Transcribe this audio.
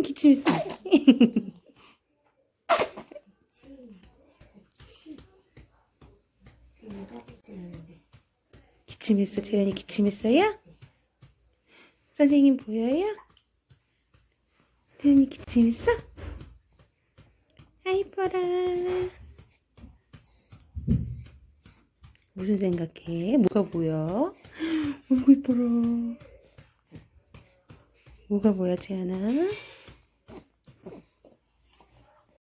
기침 있어. 기침 있어. 재현이 기침 있어요? 선생님 보여요? 재현이 기침 있어? 아 이뻐라. 무슨 생각해? 뭐가 보여? 어이구 이뻐라. 뭐가 보여 재현아?